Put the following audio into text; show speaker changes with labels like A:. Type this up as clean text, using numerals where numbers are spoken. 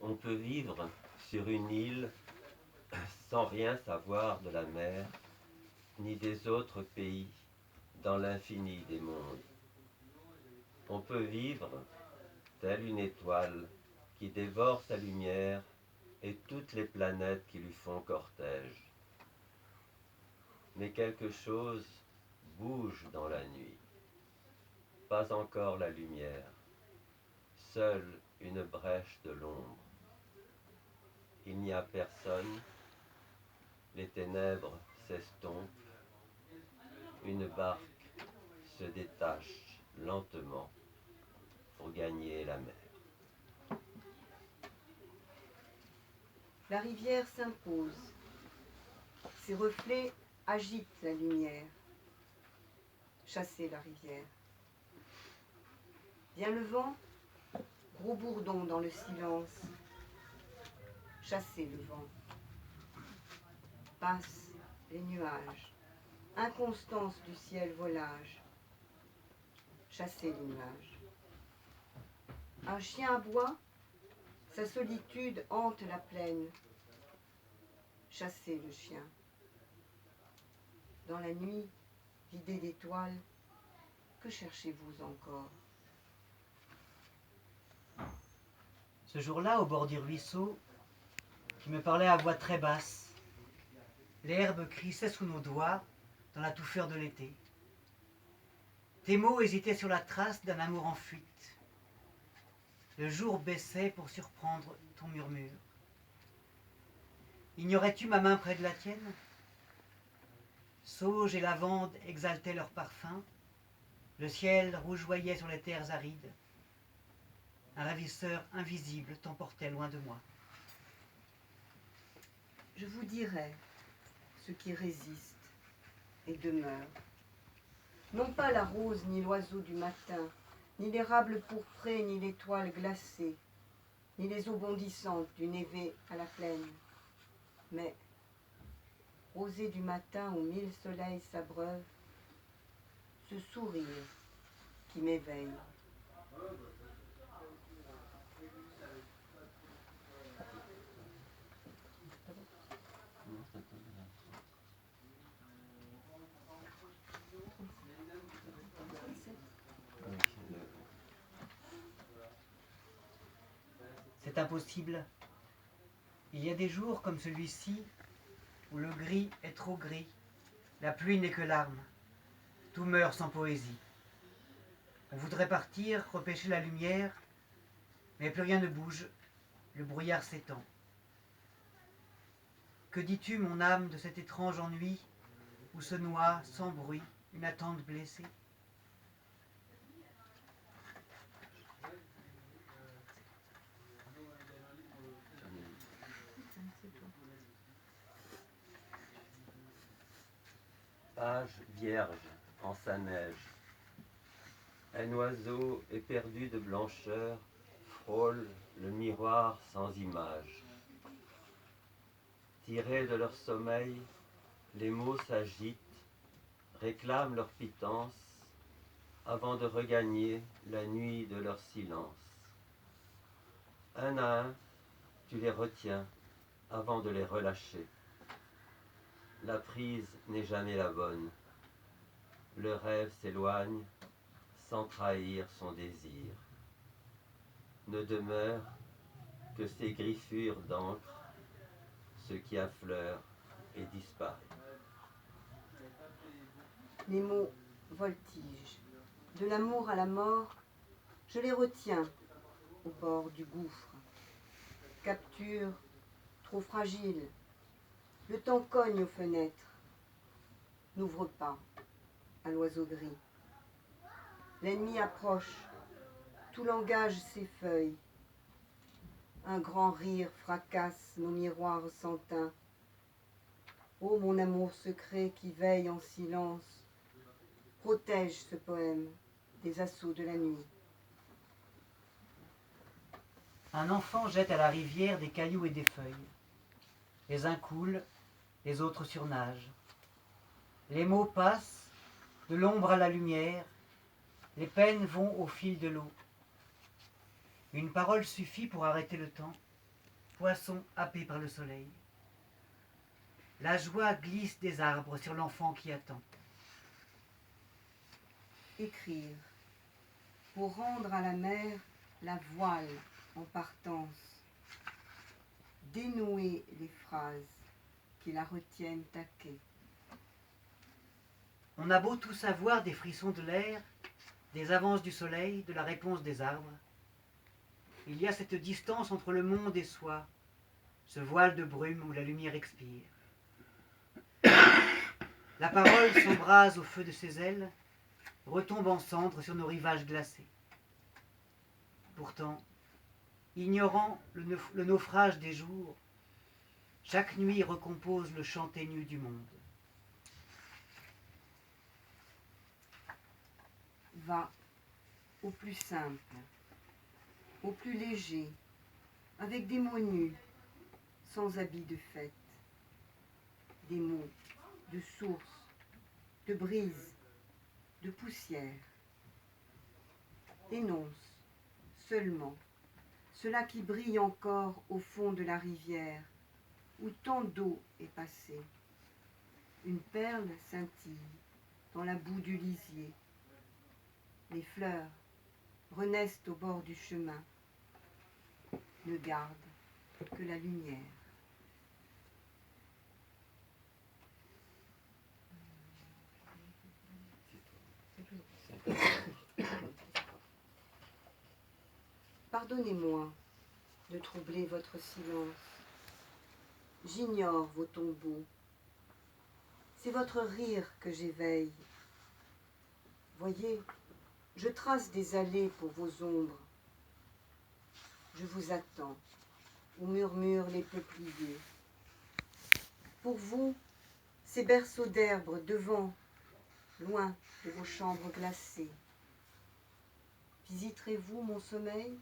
A: On peut vivre sur une île sans rien savoir de la mer, ni des autres pays, dans l'infini des mondes. On peut vivre telle une étoile qui dévore sa lumière et toutes les planètes qui lui font cortège. Mais quelque chose bouge dans la nuit. Pas encore la lumière, seule une brèche de l'ombre. Il n'y a personne, les ténèbres s'estompent, une barque se détache lentement pour gagner la mer.
B: La rivière s'impose. Ses reflets agitent la lumière. Chassez la rivière. Vient le vent, gros bourdon dans le silence. Chassez le vent. Passent les nuages. Inconstance du ciel volage. Chassez les nuages. Un chien aboie, sa solitude hante la plaine. Chassez le chien. Dans la nuit, vidée d'étoiles, que cherchez-vous encore?
C: Ce jour-là, au bord du ruisseau, tu me parlais à voix très basse. L'herbe crissait sous nos doigts dans la touffeur de l'été. Tes mots hésitaient sur la trace d'un amour en fuite. Le jour baissait pour surprendre ton murmure. Ignorais-tu ma main près de la tienne? Sauge et lavande exaltaient leur parfum. Le ciel rougeoyait sur les terres arides. Un ravisseur invisible t'emportait loin de moi.
B: Je vous dirai ce qui résiste et demeure. Non pas la rose ni l'oiseau du matin, ni l'érable pourpré, ni l'étoile glacée, ni les eaux bondissantes du névé à la plaine, mais, rosée du matin où 1000 soleils s'abreuvent, ce sourire qui m'éveille.
C: C'est impossible. Il y a des jours comme celui-ci où le gris est trop gris, la pluie n'est que larmes, tout meurt sans poésie. On voudrait partir, repêcher la lumière, mais plus rien ne bouge, le brouillard s'étend. Que dis-tu, mon âme, de cet étrange ennui où se noie, sans bruit, une attente blessée?
A: Page vierge en sa neige. Un oiseau éperdu de blancheur frôle le miroir sans image. Tirés de leur sommeil, les mots s'agitent, réclament leur pitance avant de regagner la nuit de leur silence. Un à un, tu les retiens avant de les relâcher. La prise n'est jamais la bonne. Le rêve s'éloigne sans trahir son désir. Ne demeure que ces griffures d'encre, ce qui affleure et disparaît.
B: Les mots voltigent. De l'amour à la mort, je les retiens au bord du gouffre. Capture trop fragile. Le temps cogne aux fenêtres. N'ouvre pas à l'oiseau gris. L'ennemi approche. Tout langage s'effeuille. Un grand rire fracasse nos miroirs sans teint. Ô mon amour secret qui veille en silence, protège ce poème des assauts de la nuit.
C: Un enfant jette à la rivière des cailloux et des feuilles. Les uns coulent, les autres surnagent. Les mots passent, de l'ombre à la lumière, les peines vont au fil de l'eau. Une parole suffit pour arrêter le temps. poisson happé par le soleil. La joie glisse des arbres sur l'enfant qui attend.
B: Écrire, pour rendre à la mer la voile en partance. Dénouer les phrases qui la retiennent à quai.
C: On a beau tout savoir des frissons de l'air, des avances du soleil, de la réponse des arbres. Il y a cette distance entre le monde et soi, ce voile de brume où la lumière expire. La parole s'embrase au feu de ses ailes, retombe en cendres sur nos rivages glacés. Pourtant, ignorant le naufrage des jours, chaque nuit recompose le chant ténu du monde.
B: Va au plus simple, au plus léger, avec des mots nus, sans habit de fête, des mots de source, de brise, de poussière. Énonce seulement cela qui brille encore au fond de la rivière, où tant d'eau est passée. Une perle scintille dans la boue du lisier. Les fleurs renaissent au bord du chemin, ne gardent que la lumière. Pardonnez-moi de troubler votre silence. J'ignore vos tombeaux. C'est votre rire que j'éveille. Voyez, je trace des allées pour vos ombres. Je vous attends, où murmurent les peupliers. Pour vous, ces berceaux d'herbe devant, loin de vos chambres glacées. Visiterez-vous mon sommeil ?